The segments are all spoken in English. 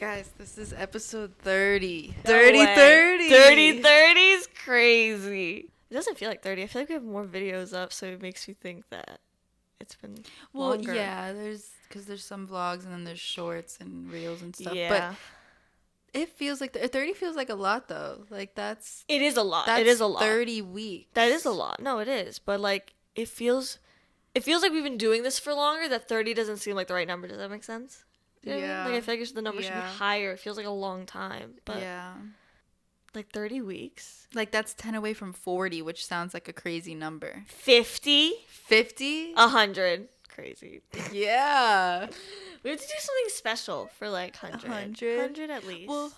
Guys, this is episode 30. No 30, way. 30. 30 is crazy. It doesn't feel like 30. I feel like we have more videos up, so it makes me think that it's been longer. Yeah, because there's some vlogs and then there's shorts and reels and stuff. Yeah. But it feels like, 30 feels like a lot though. Like It is a lot. That's it is a lot. 30 weeks. That is a lot. No, it is. But like, it feels like we've been doing this for longer, that 30 doesn't seem like the right number. Does that make sense? You know what I mean? Yeah. Like, I feel like the number should be higher. It feels like a long time. But yeah. like 30 weeks. Like that's 10 away from 40, which sounds like a crazy number. 50? 50? 100. Crazy. Yeah. We have to do something special for like 100. 100 at least. Well,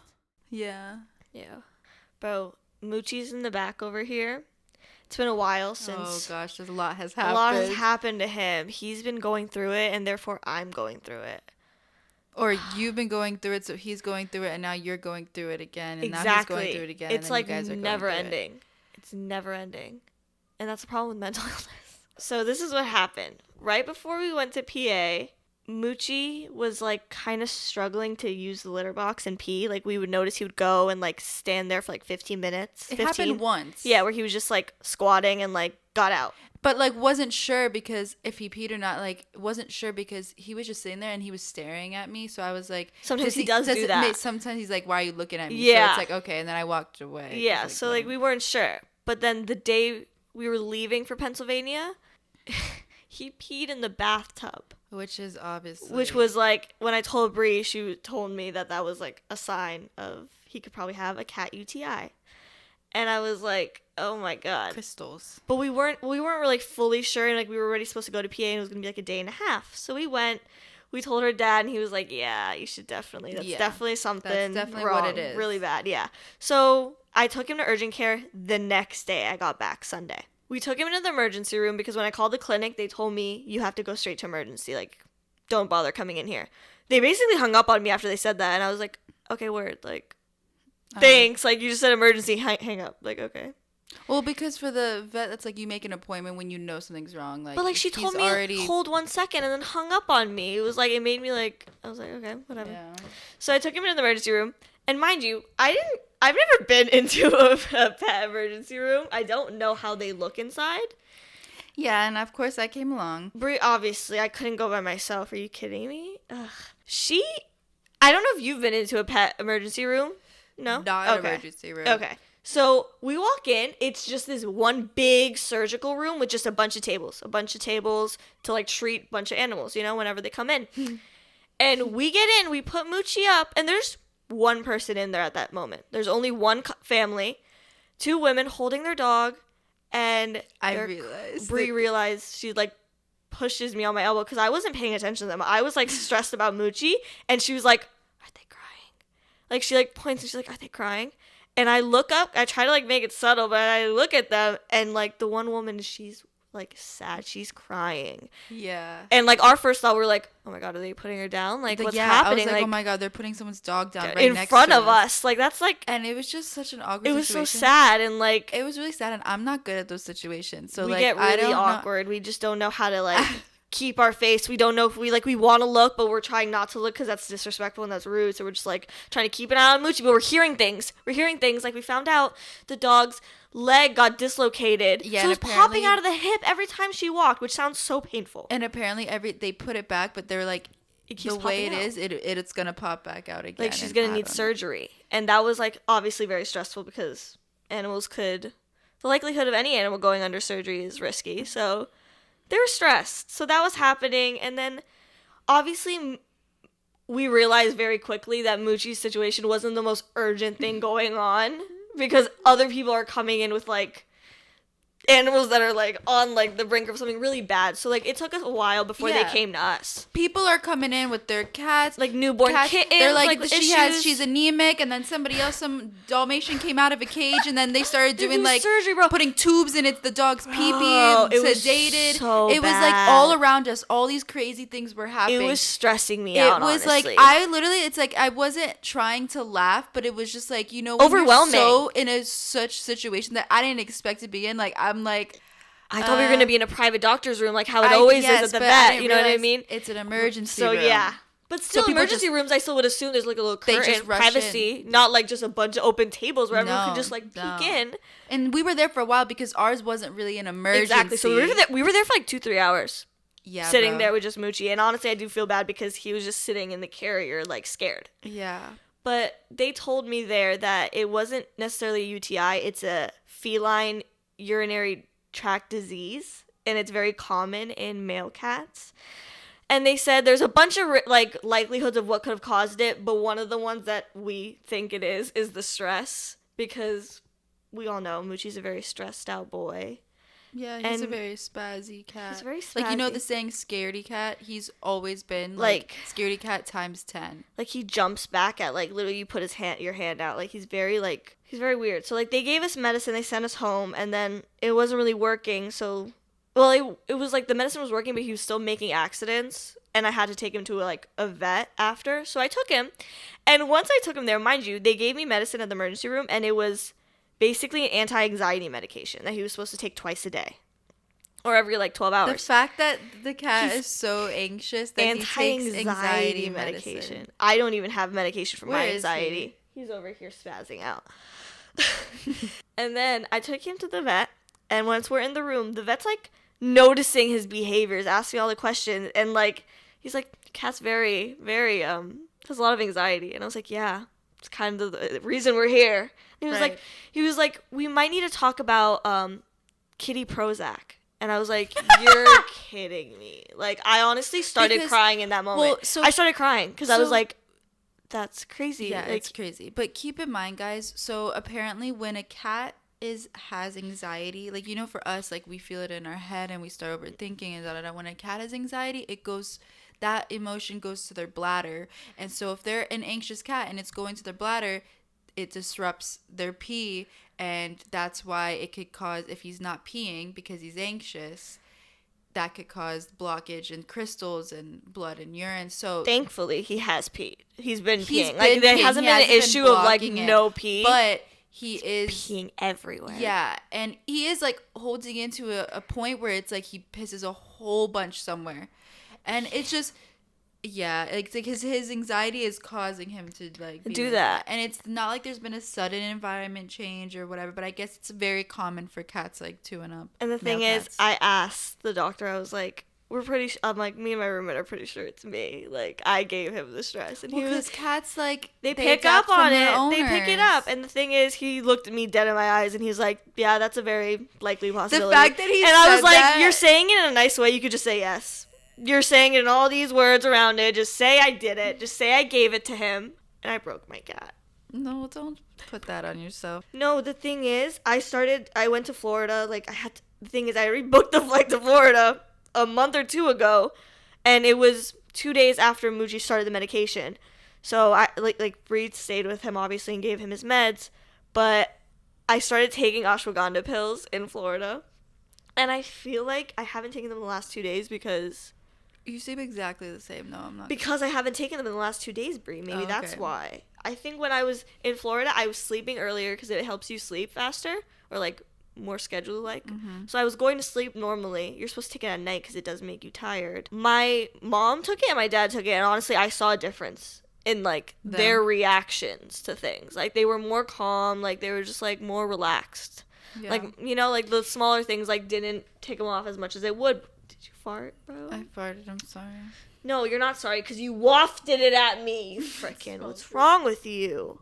yeah. Yeah. Bro, Moochie's in the back over here. It's been a while since... Oh gosh, a lot has happened. A lot has happened to him. He's been going through it, and therefore I'm going through it. Or you've been going through it, so he's going through it, and now you're going through it again, and Exactly. now he's going through it again. It's and then like you guys are never going through ending. It's never ending. And that's the problem with mental illness. So this is what happened. Right before we went to PA, Moochie was like kind of struggling to use the litter box and pee. Like, we would notice he would go and like stand there for like 15 minutes. It happened once. Yeah, where he was just like squatting and like got out. But like wasn't sure because if he peed or not. Like wasn't sure because he was just sitting there and he was staring at me. So I was like, sometimes he does do that. Sometimes he's like, why are you looking at me? Yeah. So it's like, okay, and then I walked away. Yeah. So like we weren't sure. But then the day we were leaving for Pennsylvania, he peed in the bathtub. Which is obviously. Which was like, when I told Bree, she told me that was like a sign of he could probably have a cat UTI. And I was like, oh my God. Crystals. But we weren't really fully sure, and like we were already supposed to go to PA, and it was gonna be like a day and a half. So we went. We told her dad, and he was like, yeah, you should definitely. That's definitely something That's definitely wrong. what it is. Really bad, yeah. So I took him to urgent care the next day. I got back Sunday. We took him into the emergency room because when I called the clinic, they told me you have to go straight to emergency. Like, don't bother coming in here. They basically hung up on me after they said that, and I was like, okay, word, like, thanks. Like, you just said emergency, hang up. Like, okay. Well, because for the vet, that's like you make an appointment when you know something's wrong. Like, but like she told me hold 1 second and then hung up on me. It was like, it made me like, I was like, okay, whatever. Yeah. So I took him into the emergency room, and mind you, I've never been into a pet emergency room. I don't know how they look inside. Yeah, and of course I came along. Brie, obviously, I couldn't go by myself. Are you kidding me? Ugh. I don't know if you've been into a pet emergency room. No? Not an emergency room. Okay. So we walk in. It's just this one big surgical room with just a bunch of tables to like treat a bunch of animals, whenever they come in. And we get in, we put Moochie up, and there's one person in there at that moment. There's only one family, 2 women holding their dog, and Bree realized, she like pushes me on my elbow because I wasn't paying attention to them. I was like stressed about Moochie, and she was like, are they crying? Like, she like points and she's like, are they crying? And I look up, I try to like make it subtle, but I look at them, and like the one woman, she's like sad, she's crying. Yeah. And like our first thought, we're like, oh my God, are they putting her down? Like, what's happening? I was like, oh my God, they're putting someone's dog down right in next front to of us. Like, that's like, and it was just such an awkward. It was situation. so sad, and like it was really sad, and I'm not good at those situations. So we like, get really awkward. We just don't know how to like keep our face. We don't know if we want to look, but we're trying not to look because that's disrespectful and that's rude. So we're just like trying to keep an eye on Moochie, but we're hearing things. Like, we found out the dog's leg got dislocated. Yeah, so it was popping out of the hip every time she walked, which sounds so painful. And apparently they put it back, but they're like, the way it is, it's gonna pop back out again. Like, she's gonna need surgery, and that was like obviously very stressful because the likelihood of any animal going under surgery is risky. So they were stressed. So that was happening. And then obviously we realized very quickly that Moochie's situation wasn't the most urgent thing going on because other people are coming in with like animals that are like on like the brink of something really bad. So like it took us a while before they came to us. People are coming in with their cats, like newborn kittens. They're like she's anemic, and then somebody else, some Dalmatian came out of a cage, and then they started doing like surgery, bro. Putting tubes in the dog's pee-pee and sedated. It was like all around us. All these crazy things were happening. It was stressing me out. It was honestly. like it's like I wasn't trying to laugh, but it was just like overwhelming. So in such situation that I didn't expect to be in. Like I'm like, I thought we were going to be in a private doctor's room, like how it always is at the vet. You know what I mean? It's an emergency room. Yeah. But still, people emergency rooms, I still would assume there's like a little They curtain, just rush privacy, not like just a bunch of open tables where everyone could just like No. peek in. And we were there for a while because ours wasn't really an emergency. Exactly. So we were there for like 2-3 hours. Yeah, sitting bro. there with just Moochie. And honestly, I do feel bad because he was just sitting in the carrier, like scared. Yeah. But they told me there that it wasn't necessarily a UTI. It's a feline urinary tract disease. And it's very common in male cats. And they said there's a bunch of like likelihoods of what could have caused it, but one of the ones that we think it is the stress, because we all know Moochie's a very stressed out boy. Yeah, he's a very spazzy cat. He's very spazzy. Like, you know the saying scaredy cat? He's always been like scaredy cat times 10. Like he jumps back at like literally you put your hand out. Like he's very weird. So like they gave us medicine, they sent us home, and then it wasn't really working, so well, it was like the medicine was working, but he was still making accidents, and I had to take him to like a vet after. So I took him, and once I took him there, mind you, they gave me medicine at the emergency room, and it was basically an anti-anxiety medication that he was supposed to take twice a day, or every like 12 hours. The fact that the cat is so anxious that he takes anxiety medication. medicine. I don't even have medication for my Where is anxiety. He's over here spazzing out. And then I took him to the vet, and once we're in the room, the vet's like noticing his behaviors, asking all the questions, and like he's like, cat's very, very has a lot of anxiety. And I was like, yeah, it's kind of the reason we're here. And he was like, we might need to talk about kitty Prozac. And I was like, you're kidding me. Like, I honestly started crying in that moment. I started crying because I was like, that's crazy. Yeah, like, it's crazy. But keep in mind, guys, so apparently when a cat has anxiety, like, you know, for us, like, we feel it in our head and we start overthinking and da da da. When a cat has anxiety, that emotion goes to their bladder. And so if they're an anxious cat and it's going to their bladder, it disrupts their pee, and that's why it could cause, if he's not peeing because he's anxious, that could cause blockage and crystals and blood and urine. So thankfully he has peed. He's been peeing. Like there hasn't been an issue of like no pee. But he is peeing everywhere. Yeah, and he is like holding into a point where it's like he pisses a whole bunch somewhere, and it's just like his anxiety is causing him to like do that. And it's not like there's been a sudden environment change or whatever, but I guess it's very common for cats like 2 and up. And the thing is, I asked the doctor, I was like, I'm like, me and my roommate are pretty sure it's me. Like, I gave him the stress. And he was, cats, like, they pick up on it. They pick it up. And the thing is, he looked at me dead in my eyes and he was like, yeah, that's a very likely possibility. The fact that he and I was like, you're saying it in a nice way. You could just say yes. You're saying it in all these words around it. Just say I did it. Just say I gave it to him. And I broke my cat. No, don't put that on yourself. No, the thing is, I went to Florida. Like, the thing is, I already booked the flight to Florida a month or 2 ago, and it was 2 days after Moochie started the medication. So I like Breed stayed with him obviously and gave him his meds, but I started taking ashwagandha pills in Florida, and I feel like I haven't taken them in the last 2 days because you seem exactly the same. No, I'm not. Because I haven't taken them in the last 2 days, Bree. Maybe that's why. I think when I was in Florida, I was sleeping earlier because it helps you sleep faster, or like more schedule like. Mm-hmm. So I was going to sleep normally. You're supposed to take it at night because it does make you tired. My mom took it and my dad took it, and honestly I saw a difference in like their reactions to things. Like they were more calm, like they were just like more relaxed. Yeah. Like, you know, like the smaller things like didn't take them off as much as it would. Did you fart, bro? I farted, I'm sorry. No, you're not sorry because you wafted it at me, you frickin'. What's wrong with you?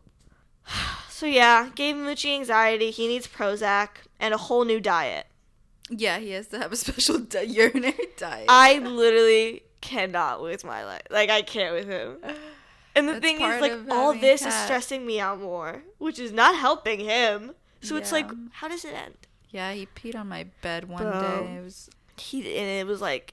So yeah, gave Moochie anxiety. He needs Prozac and a whole new diet. Yeah, he has to have a special urinary diet. I literally cannot with my life. Like, I can't with him. And the thing is, like, all this is stressing me out more, which is not helping him. So it's like, how does it end? Yeah, he peed on my bed one day.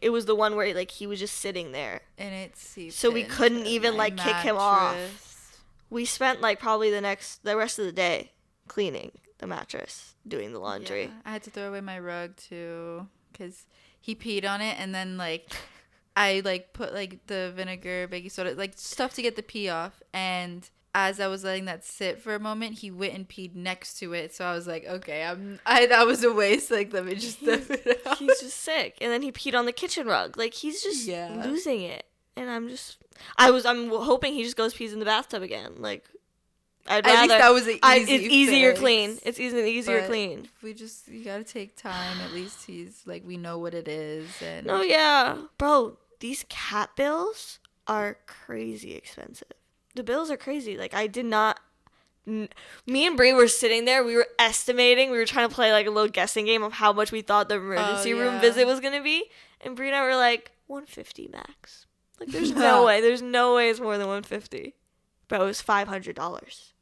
It was the one where like he was just sitting there, and it seeped. So we couldn't even like kick him off. We spent like probably the rest of the day cleaning the mattress, doing the laundry. Yeah, I had to throw away my rug too because he peed on it, and then like I like put like the vinegar, baking soda, like stuff to get the pee off, and as I was letting that sit for a moment, he went and peed next to it. So I was like, okay, that was a waste. Like, let me just stuff it out. He's just sick. And then he peed on the kitchen rug. Like, he's just losing it. And I'm hoping he just goes pees in the bathtub again. Like, I'd At rather. least that was an easy It's easier fix. clean. It's easier But clean. you gotta take time. At least he's like, we know what it is. And No, yeah. Bro, these cat bills are crazy expensive. The bills are crazy. Like, I did not. Me and Bree were sitting there. We were estimating. We were trying to play like a little guessing game of how much we thought the emergency room visit was going to be. And Bree and I were like, 150 max. Like, there's no way. There's no way it's more than 150. But it was $500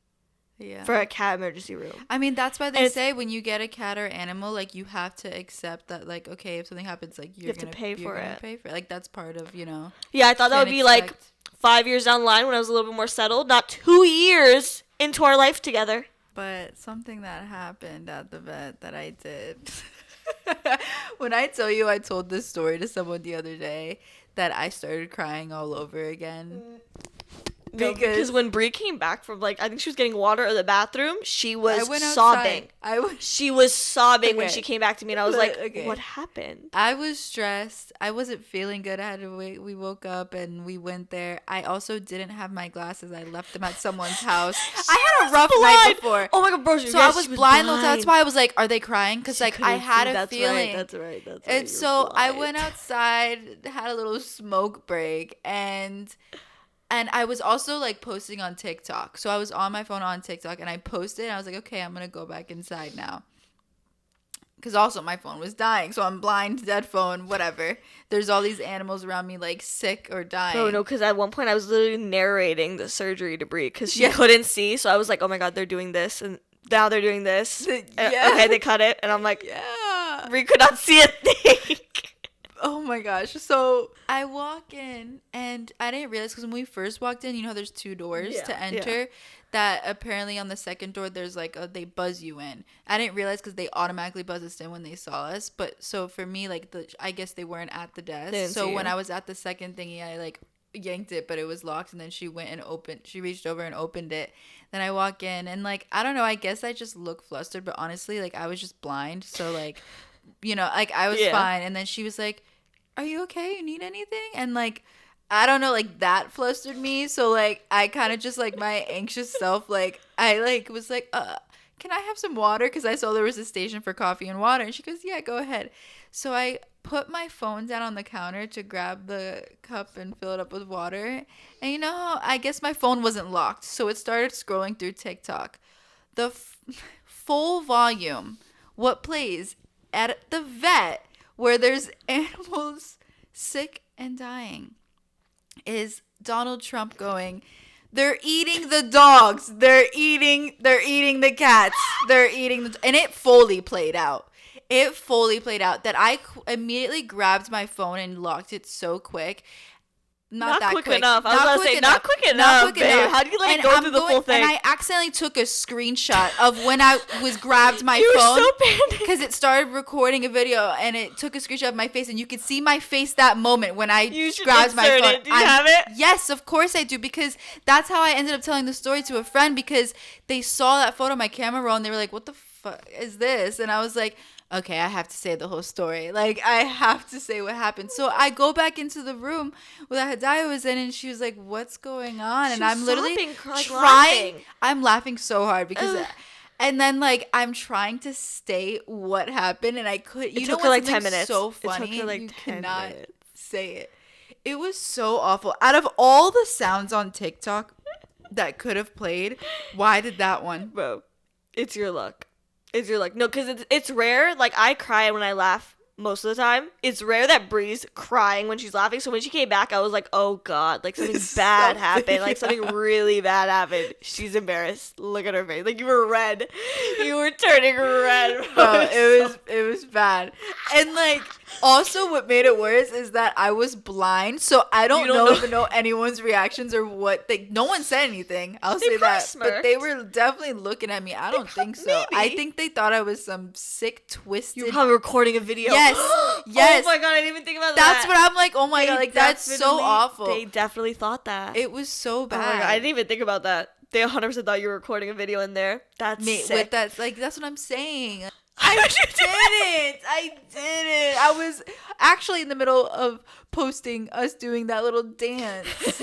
for a cat emergency room. I mean, that's why they say when you get a cat or animal, like, you have to accept that, like, okay, if something happens, like, you have to pay for it. Like, that's part of, you know. Yeah, I thought that would be like 5 years down the line when I was a little bit more settled. Not 2 years into our life together. But something that happened at the vet that I did. When I tell you I told this story to someone the other day that I started crying all over again. Because when Bree came back from, like, I think she was getting water in the bathroom, she was sobbing. She was sobbing when she came back to me, and I was like, what happened? I was stressed. I wasn't feeling good. I had to wait. We woke up and we went there. I also didn't have my glasses. I left them at someone's house. I had a rough night before. Oh my God, bro. So I was blind. That's why I was like, are they crying? Because, like, I had a feeling. That's right. And so I went outside, had a little smoke break, and I was also, like, posting on TikTok. So I was on my phone on TikTok, and I posted, and I was like, okay, I'm going to go back inside now. Because also my phone was dying. So I'm blind, dead phone, whatever. There's all these animals around me, like, sick or dying. Oh, no, because at one point I was literally narrating the surgery to Brie because she couldn't see. So I was like, oh, my God, they're doing this, and now they're doing this. Okay, they cut it. And I'm like, Brie could not see a thing. Oh my gosh. So I walk in and I didn't realize because when we first walked in, you know, there's 2 doors to enter that apparently on the second door, there's like they buzz you in. I didn't realize because they automatically buzz us in when they saw us. But so for me, like I guess they weren't at the desk. So when I was at the second thingy, I like yanked it, but it was locked. And then she reached over and opened it. Then I walk in and like, I don't know, I guess I just look flustered. But honestly, like I was just blind. So like, you know, like I was fine. And then she was like, are you okay? You need anything? And like, I don't know, like that flustered me. So like, I kind of just like my anxious self, like I like was like, can I have some water? Because I saw there was a station for coffee and water. And she goes, yeah, go ahead. So I put my phone down on the counter to grab the cup and fill it up with water. And you know, I guess my phone wasn't locked. So it started scrolling through TikTok. The full volume, what plays at the vet where there's animals sick and dying, is Donald Trump going, they're eating the dogs, they're eating the cats, and it fully played out. That I immediately grabbed my phone and locked it so quick. Not that quick enough. I was about to say, not quick enough, babe. How do you let it go through the full thing? And I accidentally took a screenshot of when I grabbed my phone. You were so panicked. Because it started recording a video, and it took a screenshot of my face, and you could see my face that moment when I grabbed my phone. Do you have it? Yes, of course I do, because that's how I ended up telling the story to a friend, because they saw that photo on my camera roll, and they were like, what the fuck is this? And I was like, okay, I have to say the whole story. Like, I have to say what happened. So I go back into the room where Hidaya was in, and she was like, what's going on? And I'm literally trying. I'm laughing so hard because... And then, like, I'm trying to state what happened, and I could... It took her, like, 10 minutes. So funny. It took her, like, you 10 cannot minutes. say it. It was so awful. Out of all the sounds on TikTok that could have played, why did that one? Bro, it's your luck. It's your luck. No, because it's rare. Like, I cry when I laugh most of the time. It's rare that Bree's crying when she's laughing. So when she came back, I was like, oh, God. Like, something bad happened. Like, something really bad happened. She's embarrassed. Look at her face. Like, you were red. You were turning red. It was bad. And, like, also what made it worse is that I was blind. So I don't even know anyone's reactions or what. No one said anything. I'll say that. Smirked. But they were definitely looking at me. I don't think so. Maybe. I think they thought I was some sick, twisted... You were probably recording a video. Yes. Yes. Oh my God, I didn't even think about That's that. what I'm like, oh my God, like, that's so awful. They definitely thought that. It was so bad. Oh my God, I didn't even think about that. They 100% thought you were recording a video in there. That's sick. With that, like, that's what I'm saying. I didn't. I was actually in the middle of posting us doing that little dance.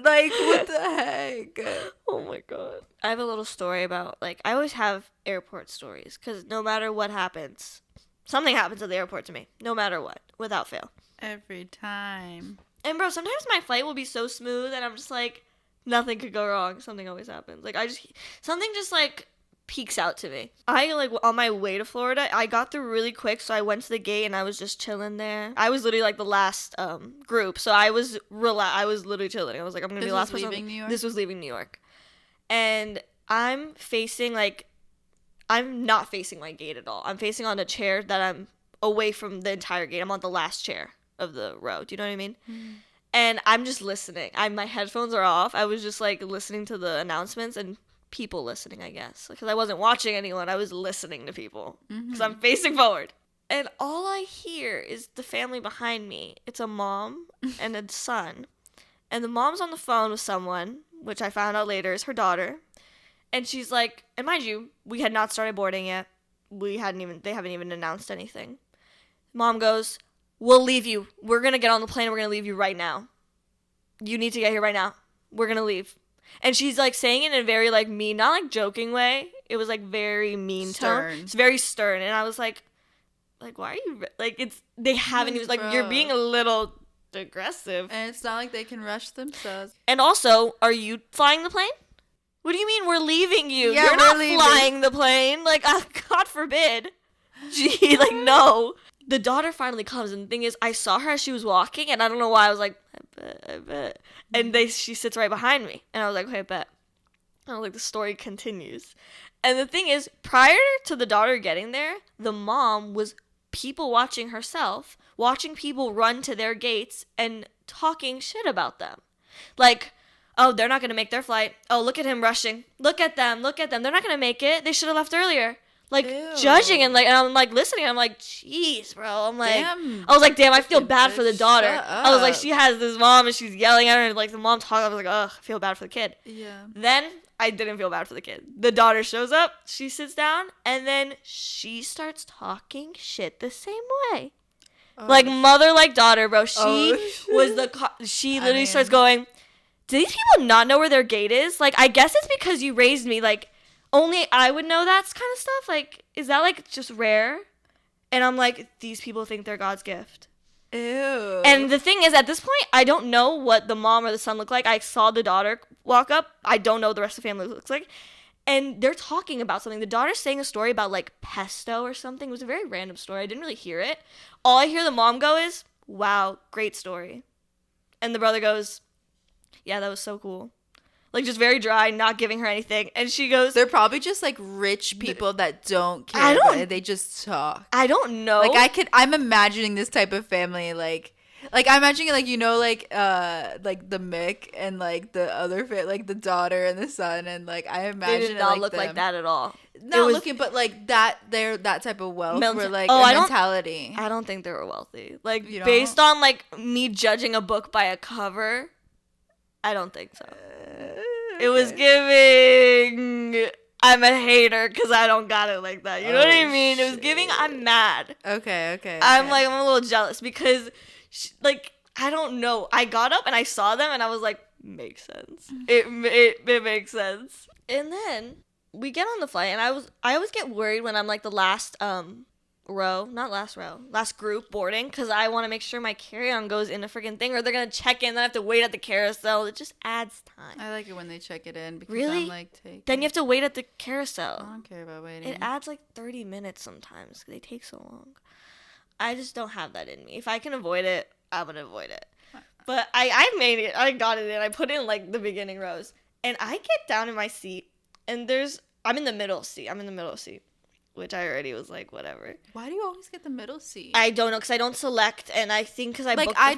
Like, what the heck? Oh my god. I have a little story about, like, I always have airport stories because no matter what happens, something happens at the airport to me. No matter what, without fail. Every time. And bro, sometimes my flight will be so smooth and I'm just like, nothing could go wrong. Something always happens. Like, something just like peeks out to me. I, like, on my way to Florida, I got through really quick, so I went to the gate and I was just chilling there. I was literally like the last group, so I was literally chilling. I was like, I'm gonna be the last person. Leaving New York? This was leaving New York, and I'm not facing my gate at all. I'm facing on a chair that I'm away from the entire gate. I'm on the last chair of the row. Do you know what I mean? Mm. And I'm just listening. My headphones are off. I was just like listening to the announcements and people listening, I guess, because I wasn't watching anyone. I was listening to people because I'm facing forward, and all I hear is the family behind me. It's a mom and a son, and the mom's on the phone with someone, which I found out later is her daughter, and she's like, and mind you, we had not started boarding yet. They haven't even announced anything. Mom goes, "We'll leave you. We're gonna get on the plane. We're gonna leave you right now. You need to get here right now. We're gonna leave." And she's, like, saying it in a very, like, mean, not, like, joking way. It was, like, very mean tone. It's very stern. And I was like, why are you, like, they haven't even, like, you're being a little aggressive. And it's not like they can rush themselves. And also, are you flying the plane? What do you mean we're leaving you? Yeah, you're not flying the plane. Like, God forbid. Gee, like, no. The daughter finally comes, and the thing is, I saw her as she was walking, and I don't know why, I was like, I bet. And she sits right behind me, and I was like, okay, I bet. And I was like, the story continues. And the thing is, prior to the daughter getting there, the mom was people watching herself, watching people run to their gates, and talking shit about them. Like, oh, they're not going to make their flight. Oh, look at him rushing. Look at them. They're not going to make it. They should have left earlier. Like, ew. Judging and I'm like listening. I'm like, jeez, bro. I'm like, damn, I was like, damn, I feel bad for the daughter. I was like, she has this mom and she's yelling at her and like the mom talking. I was like, ugh, I feel bad for the kid. Yeah. Then I didn't feel bad for the kid. The daughter shows up, she sits down, and then she starts talking shit the same way. Oh, like mother, like daughter, bro. She she literally starts going, do these people not know where their gate is? Like, I guess it's because you raised me, like, only I would know that kind of stuff. Like, is that, like, just rare? And I'm like, these people think they're God's gift. Ew. And the thing is, at this point, I don't know what the mom or the son look like. I saw the daughter walk up. I don't know what the rest of the family looks like. And they're talking about something. The daughter's saying a story about, like, pesto or something. It was a very random story. I didn't really hear it. All I hear the mom go is, wow, great story. And the brother goes, yeah, that was so cool. Like, just very dry, not giving her anything. And she goes, they're probably just, like, rich people that don't care about it. They just talk. I don't know. Like, I'm imagining this type of family, like I'm imagining, like, you know, like the Mick and, like, the other like, the daughter and the son, and, like, I imagine they did not look like that at all. Not looking, but, like, they're that type of wealth, where, like, mentality. I don't think they were wealthy. Like, based on, like, me judging a book by a cover, I don't think so. It was giving, I'm a hater because I don't got it like that. You know what I mean? It was giving, I'm mad. Okay. I'm a little jealous because, like, I don't know. I got up and I saw them and I was like, makes sense. It makes sense. And then we get on the flight and I always get worried when I'm, like, the last last group boarding, because I want to make sure my carry-on goes in a freaking thing, or they're going to check in, then I have to wait at the carousel. It just adds time. I like it when they check it in, because really? I'm like, then you have to wait at the carousel. I don't care about waiting. It adds like 30 minutes sometimes. They take so long. I just don't have that in me. If I can avoid it, I'm going to avoid it. But I made it. I got it in. I put in, like, the beginning rows. And I get down in my seat, and I'm in the middle seat. Which I already was like, whatever. Why do you always get the middle seat? I don't know, because I don't select, and I think because I like I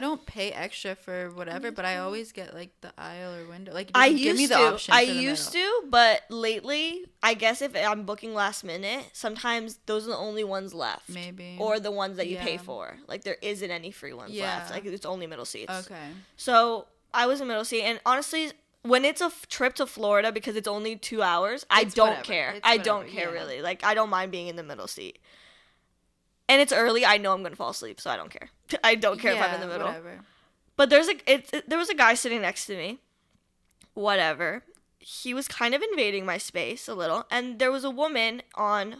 don't pay extra for whatever, but I always get, like, the aisle or window. Like, I used to, but lately, I guess if I'm booking last minute, sometimes those are the only ones left. Maybe. Or the ones that you pay for. Like, there isn't any free ones left. Like, it's only middle seats. Okay. So I was in middle seat, and honestly, when it's a trip to Florida, because it's only 2 hours, I don't care. I don't care really. Like, I don't mind being in the middle seat. And it's early. I know I'm going to fall asleep, so I don't care. I don't care if I'm in the middle. Whatever. But there was a guy sitting next to me. Whatever. He was kind of invading my space a little. And there was a woman on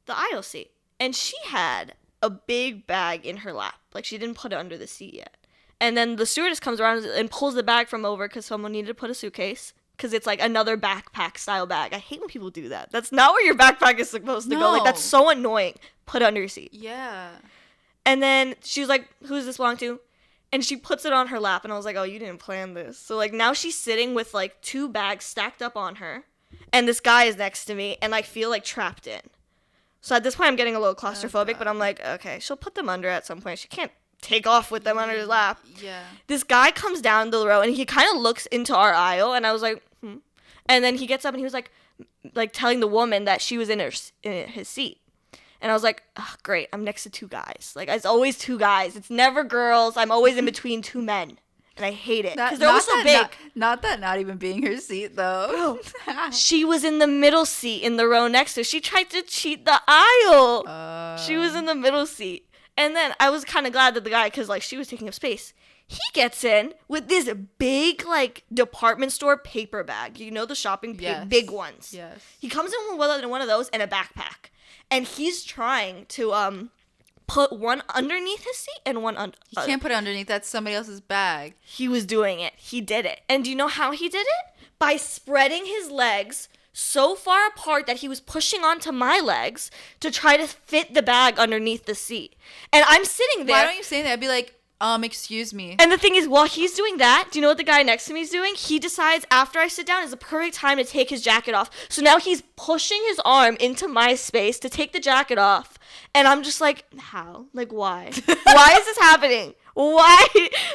the aisle seat. And she had a big bag in her lap. Like, she didn't put it under the seat yet. And then the stewardess comes around and pulls the bag from over because someone needed to put a suitcase. Because it's like another backpack style bag. I hate when people do that. That's not where your backpack is supposed to go. Like, that's so annoying. Put it under your seat. Yeah. And then she was like, who does this belong to? And she puts it on her lap. And I was like, oh, you didn't plan this. So, like, now she's sitting with, like, 2 bags stacked up on her. And this guy is next to me. And I feel, like, trapped in. So at this point, I'm getting a little claustrophobic. But I'm like, okay, she'll put them under at some point. She can't take off with them under his lap. Yeah. This guy comes down the row. And he kind of looks into our aisle. And I was like, And then he gets up and he was like telling the woman that she was in his seat. And I was like, oh, great, I'm next to 2 guys. Like, it's always 2 guys. It's never girls. I'm always in between 2 men. And I hate it. Because they're always so big. Not that not even being her seat, though. Bro, she was in the middle seat in the row next to her. She tried to cheat the aisle. She was in the middle seat. And then I was kind of glad that the guy, because, like, she was taking up space. He gets in with this big, like, department store paper bag. You know, the shopping big ones. Yes. He comes in with one of those and a backpack. And he's trying to put one underneath his seat and one under. You can't put it underneath. That's somebody else's bag. He was doing it. He did it. And do you know how he did it? By spreading his legs so far apart that he was pushing onto my legs to try to fit the bag underneath the seat. And I'm sitting there. Why don't you say that? I'd be like, excuse me. And the thing is, while he's doing that, do you know what the guy next to me is doing? He decides after I sit down is the perfect time to take his jacket off. So now he's pushing his arm into my space to take the jacket off. And I'm just like, how? Like, why? Why is this happening? Why?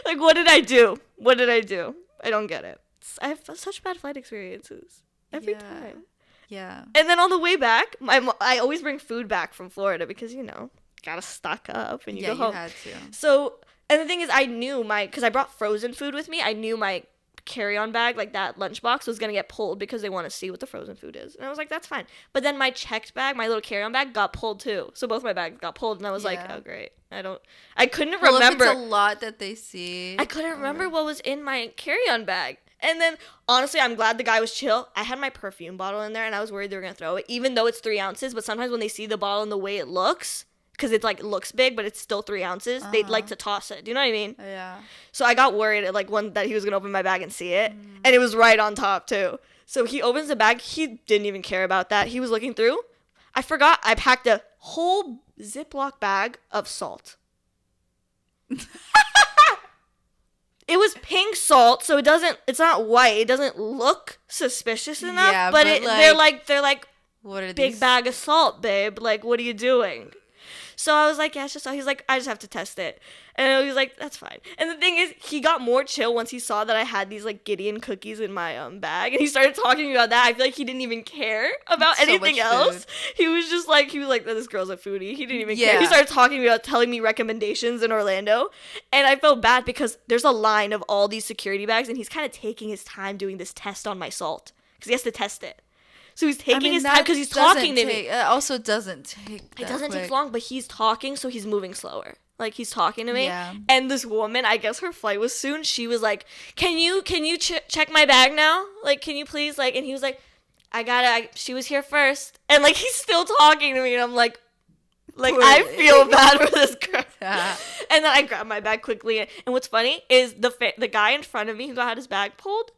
Like, what did I do? What did I do? I don't get it. I have such bad flight experiences every time. Yeah. And then on the way back, I always bring food back from Florida because, you know, gotta stock up and you go home. Yeah, you had to. So... And the thing is, I knew because I brought frozen food with me, I knew my carry-on bag, like that lunchbox, was going to get pulled because they want to see what the frozen food is. And I was like, that's fine. But then my checked bag, my little carry-on bag, got pulled too. So both my bags got pulled, and I was like, oh, great. I couldn't remember. If it's a lot that they see. I couldn't remember what was in my carry-on bag. And then, honestly, I'm glad the guy was chill. I had my perfume bottle in there, and I was worried they were going to throw it, even though it's 3 ounces. But sometimes when they see the bottle and the way it looks... because it's like looks big, but it's still 3 ounces. They'd like to toss it. Do you know what I mean? Yeah. So I got worried at that he was gonna open my bag and see it, and it was right on top too. So he opens the bag. He didn't even care about that. He was looking through. I forgot I packed a whole Ziploc bag of salt. It was pink salt, so it's not white. It doesn't look suspicious enough. Yeah, but they're like, what are big these? Bag of salt, babe. Like, what are you doing? So I was like, yeah, it's just, he's like, I just have to test it. And he was like, that's fine. And the thing is, he got more chill once he saw that I had these, like, Gideon cookies in my bag. And he started talking about that. I feel like he didn't even care about anything else. He was like, this girl's a foodie. He didn't even care. He started talking about telling me recommendations in Orlando. And I felt bad because there's a line of all these security bags. And he's kind of taking his time doing this test on my salt. Because he has to test it. So he's taking his time because he's talking to me. It also doesn't take It doesn't take long, but he's talking, so he's moving slower. Like, he's talking to me. Yeah. And this woman, I guess her flight was soon. She was like, can you check my bag now? Like, can you please? Like, and he was like, I gotta, she was here first. And, like, he's still talking to me. And I'm like I feel bad for this girl. Yeah. And then I grabbed my bag quickly. And what's funny is the guy in front of me who had his bag pulled,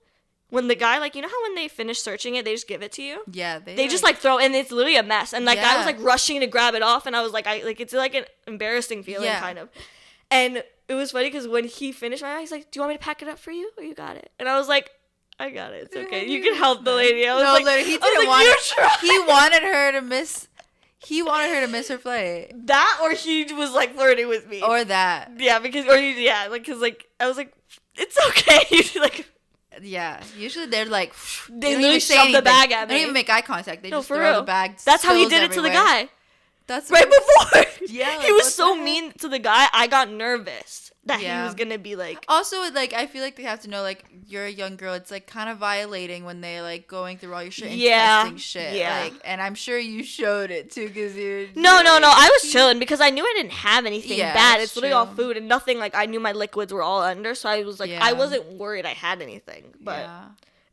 when the guy, like, you know how when they finish searching it, they just give it to you? Yeah. They just, like, throw, and it's literally a mess. And that guy was, like, rushing to grab it off, and I was like, it's, like, an embarrassing feeling, kind of. And it was funny, because when he finished my bag, he's like, do you want me to pack it up for you, or you got it? And I was like, I got it. It's okay. You can help the lady. I was like, he didn't want he wanted her to miss... He wanted her to miss her flight. That, or he was, like, flirting with me. Or that. Yeah, because I was like, it's okay. Like... Yeah, usually they're like they literally shove the bag at me. They don't even make eye contact. They just throw the bag. That's how he did it to the guy. That's right before. Yeah, like, he was so mean to the guy. I got nervous that he Yeah. was gonna be like. Also, like, I feel like they have to know, like, you're a young girl. It's like kind of violating when they like going through all your shit and testing shit. Yeah. Like, and I'm sure you showed it too, cause you're No. like, I was chilling because I knew I didn't have anything Yeah, bad. that's It's literally all true. food and nothing. Like I knew my liquids were all under, so I was like, Yeah. I wasn't worried I had anything. But Yeah.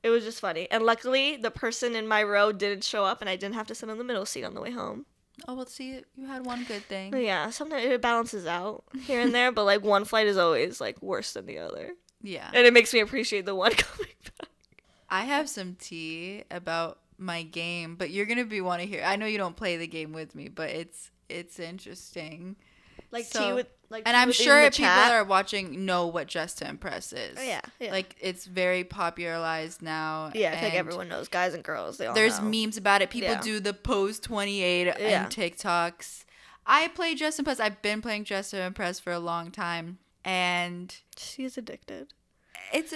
it was just funny. And luckily, the person in my row didn't show up, and I didn't have to sit on the middle seat on the way home. Oh, well, see, you had one good thing. But yeah, sometimes it balances out here and there, but like one flight is always like worse than the other. Yeah. And it makes me appreciate the one coming back. I have some tea about my game, but you're gonna want to hear. I know you don't play the game with me, but it's interesting. Like So- tea with like And tea I'm within sure the people chat. that are watching know what Dress to Impress is. Oh, yeah. Like, it's very popularized now. Yeah, I think and everyone knows, guys and girls. They all There's know. memes about it. People Yeah. do the Pose 28 Yeah. and TikToks. I play Dress to Impress. I've been playing Dress to Impress for a long time, and She is addicted. it's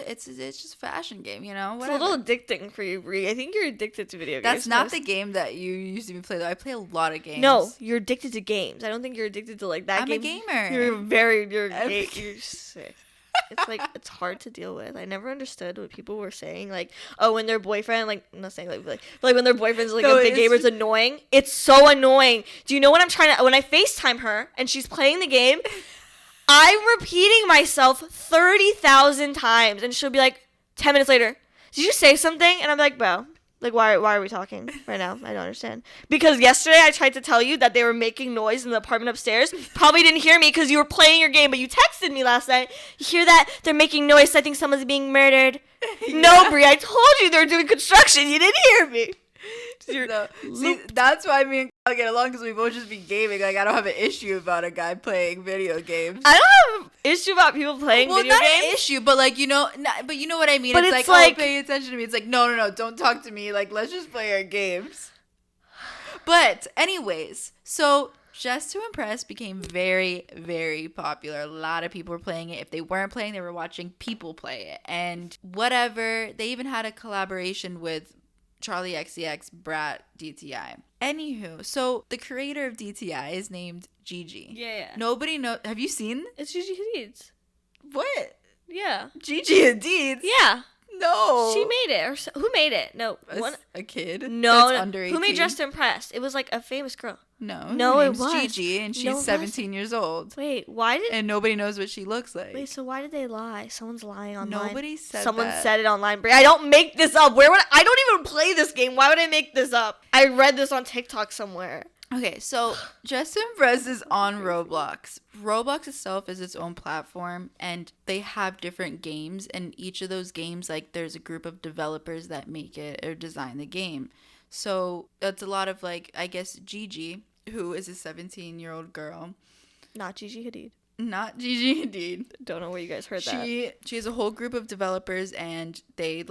just a fashion game, you know. It's a Whatever. little addicting for you, Brie. I think you're addicted to video games. That's not most- the game that you used to play though. I play a lot of games. No, you're addicted to games. I don't think you're addicted to like that I'm a game. gamer. You're sick. It's like it's hard to deal with. I never understood what people were saying. Like, oh, when their boyfriend, like, I'm not saying like when their boyfriend's like No, a big it's gamer is just- annoying. It's so annoying. Do you know what I'm trying to? When I FaceTime her and she's playing the game, I'm repeating myself 30,000 times, and she'll be like, 10 minutes later, did you say something? And I'm like, bro. Like, why are we talking right now? I don't understand. Because yesterday I tried to tell you that they were making noise in the apartment upstairs. Probably didn't hear me because you were playing your game, but you texted me last night. You hear that? They're making noise. I think someone's being murdered. No, Brie, I told you they're doing construction. You didn't hear me. No. See, that's why me and Kyle get along, because we both just be gaming. Like, I don't have an issue about a guy playing video games. I don't have an issue about people playing Well, video not games. an issue, but like, you know, but you know what I mean. But It's it's like, like- oh, pay attention to me. It's like, no, don't talk to me. Like, let's just play our games. But anyways, so Just to Impress became very, very popular. A lot of people were playing it. If they weren't playing, they were watching people play it. And whatever. They even had a collaboration with Charlie XCX, Brat, DTI. Anywho, so the creator of DTI is named Gigi. Yeah. Nobody knows. Have you seen? It's Gigi Hadid's. What? Yeah. Gigi Hadid? Yeah. No. She made it. Who made it? No. A kid? No. That's under 18? Who made Dressed to Impress? It was like a famous girl. No. No, her it name's was. Gigi, and she's No, it 17 years old. Wait, why did... And nobody knows what she looks like. Wait, so why did they lie? Someone's lying online. Nobody said Someone that. said it online. Brie, I don't make this up. I don't even play this game. Why would I make this up? I read this on TikTok somewhere. Okay, so Just to Impress is on Roblox. Roblox itself is its own platform, and they have different games, and each of those games, like, there's a group of developers that make it or design the game. So that's a lot of, like, I guess Gigi, who is a 17-year-old girl. Not Gigi Hadid. Not Gigi Hadid. Don't know where you guys heard that. She has a whole group of developers, and they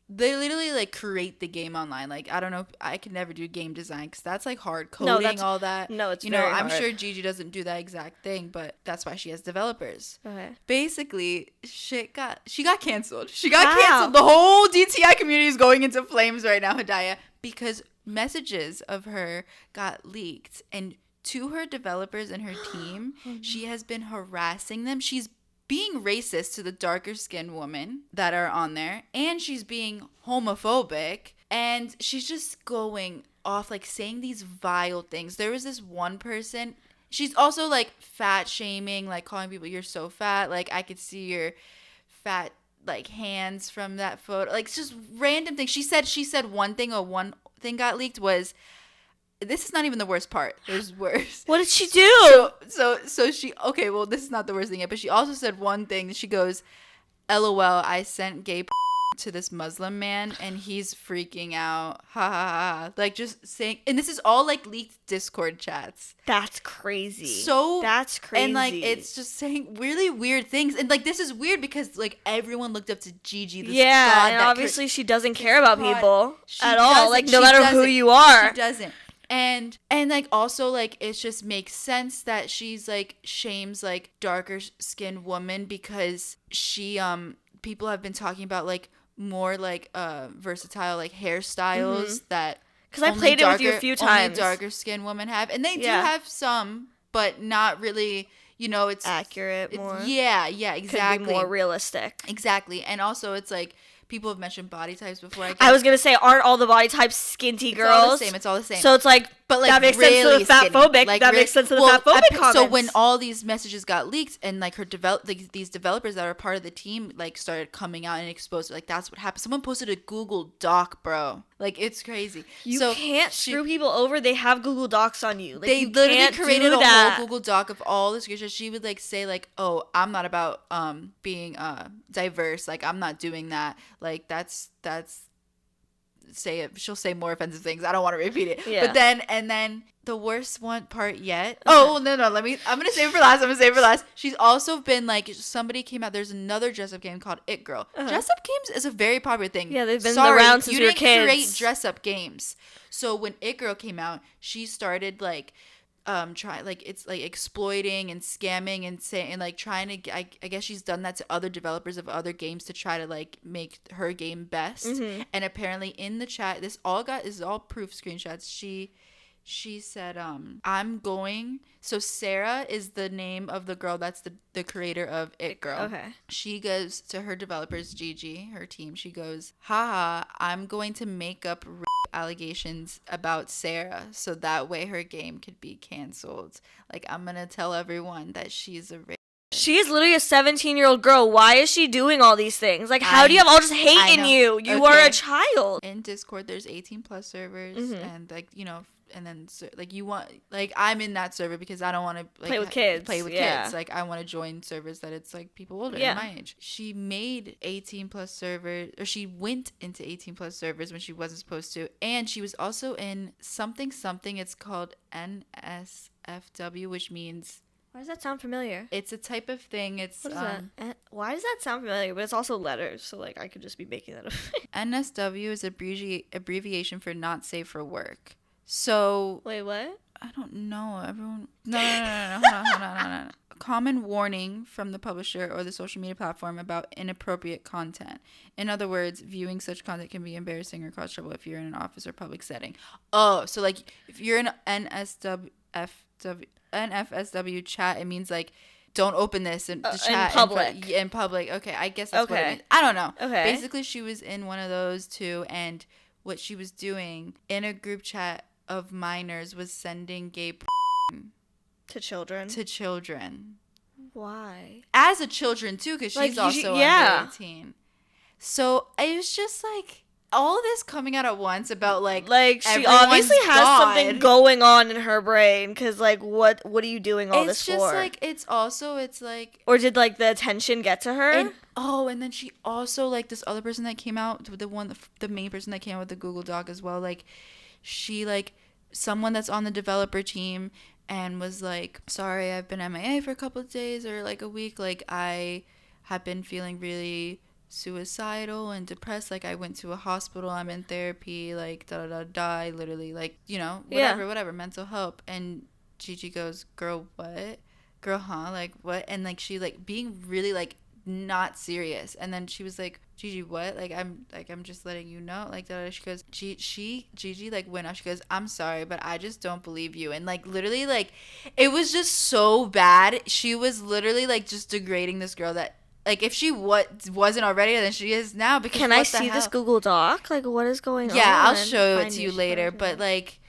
literally like create the game online. Like, I don't know, I could never do game design because that's like hard coding, all that. No, it's you know, very I'm hard. sure Gigi doesn't do that exact thing, but that's why she has developers. Okay. Basically, she got canceled. She got How? canceled. The whole DTI community is going into flames right now, Hidaya, because messages of her got leaked, and to her developers and her team, she has been harassing them. She's being racist to the darker skinned women that are on there, and she's being homophobic, and she's just going off, like, saying these vile things. There was this one person, she's also like fat shaming, like calling people, you're so fat, like, I could see your fat like hands from that photo, like, it's just random things. She said one thing, or one thing got leaked was, this is not even the worst part. There's worse. What did she do? So she, okay, well, this is not the worst thing yet, but she also said one thing. She goes, LOL, I sent gay to this Muslim man and he's freaking out. Ha ha ha. Like, just saying, and this is all like leaked Discord chats. That's crazy. So that's crazy. And like, it's just saying really weird things. And like, this is weird because like everyone looked up to Gigi. This god and that obviously she doesn't care about God, people she at all. doesn't- Like, she no matter who doesn't. you are. She doesn't. And like, also, like, it just makes sense that she's like shames like darker skinned women because she people have been talking about like more like versatile like hairstyles that, because I played it with you a few times. Only darker skinned women have, and they do Yeah. have some, but not really. you know, it's accurate more. Yeah, exactly. Could be more realistic. Exactly. And also it's like people have mentioned body types before. I was gonna say, aren't all the body types skinty girls? It's all the same. So it's like, but like that makes really sense to the fatphobic. Like, that makes sense to the fatphobic comments. So when all these messages got leaked and like these developers that are part of the team like started coming out and exposed it, like that's what happened. Someone posted a Google Doc, bro. Like it's crazy. You can't screw people over. They have Google Docs on you. Like, they literally created a that. whole Google Doc of all the screenshots. She would like say like, "Oh, I'm not about being diverse. Like I'm not doing that. Like that's say it." She'll say more offensive things. I don't want to repeat it. Yeah. But then the worst one part yet. Oh no, I'm gonna save it for last. She's also been like, somebody came out. There's another dress up game called It Girl. Dress up games is a very popular thing. Yeah, they've been around since we were kids. You didn't create dress up games. So when It Girl came out, she started like it's like exploiting and scamming and saying and like trying to I guess she's done that to other developers of other games to try to like make her game best. And apparently in the chat, this is all proof screenshots. She said, I'm going. So Sarah is the name of the girl that's the creator of It Girl. Okay. She goes to her developers, Gigi, her team. She goes, haha, I'm going to make up rape allegations about Sarah so that way her game could be canceled. Like, I'm going to tell everyone that she's a rape. She is literally a 17-year-old girl. Why is she doing all these things? Like, how do you have all this hate in you? You are a child. In Discord, there's 18 plus servers, and like, you know, and then like you want, like I'm in that server because I don't want to like play with kids. Like I want to join servers that it's like people older than my age. She made 18 plus servers, or she went into 18 plus servers when she wasn't supposed to, and she was also in something. It's called NSFW, which means. Why does that sound familiar? It's a type of thing. It's what is that? Why does that sound familiar? But it's also letters, so like I could just be making that up. NSW is abbreviation for not safe for work. So wait, what? I don't know. Everyone. No. Hold on. A common warning from the publisher or the social media platform about inappropriate content. In other words, viewing such content can be embarrassing or cause trouble if you're in an office or public setting. Oh, so like if you're in NFSW chat, it means like don't open this in the chat in public. In public. Okay, I guess that's what it means. I don't know. Okay. Basically, she was in one of those too, and what she was doing in a group chat of minors was sending gay to children. Why? As a children too, because like, she's also under 18. So it was just like all this coming out at once about like she obviously has something going on in her brain, because like what are you doing all this for? It's just like or did like the attention get to her? And then she also like this other person that came out, the main person that came out with the Google Doc as well, like she like someone that's on the developer team and was like, sorry, I've been MIA for a couple of days or like a week, like I have been feeling really suicidal and depressed, like I went to a hospital, I'm in therapy, like I literally like, you know, whatever mental help. And Gigi goes, girl, what? Girl, huh? Like what? And like she like being really like not serious, and then she was like, Gigi, what? I'm just letting you know, like that. She goes, Gigi like went out, she goes, I'm sorry, but I just don't believe you. And like literally like it was just so bad. She was literally like just degrading this girl that like if she wasn't already, then she is now. Because can I see this Google Doc? Like what is going on? Yeah, I'll show it to you later. But like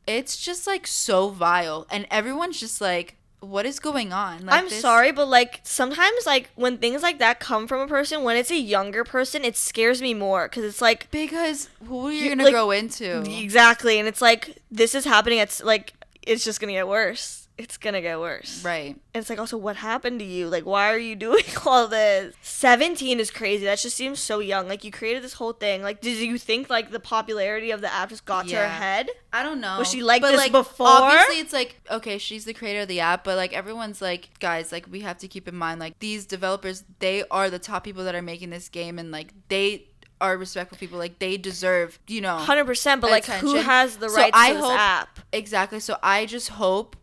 it's just like so vile, and everyone's just like, what is going on? Like, I'm sorry, but like sometimes like when things like that come from a person, when it's a younger person, it scares me more, because it's like, because who are you gonna grow into? Exactly. And it's like this is happening, it's like it's just gonna get worse. It's gonna get worse. Right. And it's like, also, what happened to you? Like, why are you doing all this? 17 is crazy. That just seems so young. Like, you created this whole thing. Like, did you think, like, the popularity of the app just got to her head? I don't know. Was she like this like, before? Obviously, it's like, okay, she's the creator of the app, but, like, everyone's like, guys, like, we have to keep in mind, like, these developers, they are the top people that are making this game, and, like, they are respectful people. Like, they deserve, you know, 100%, but, like, attention. Who has the rights to this app? Exactly. So I just hope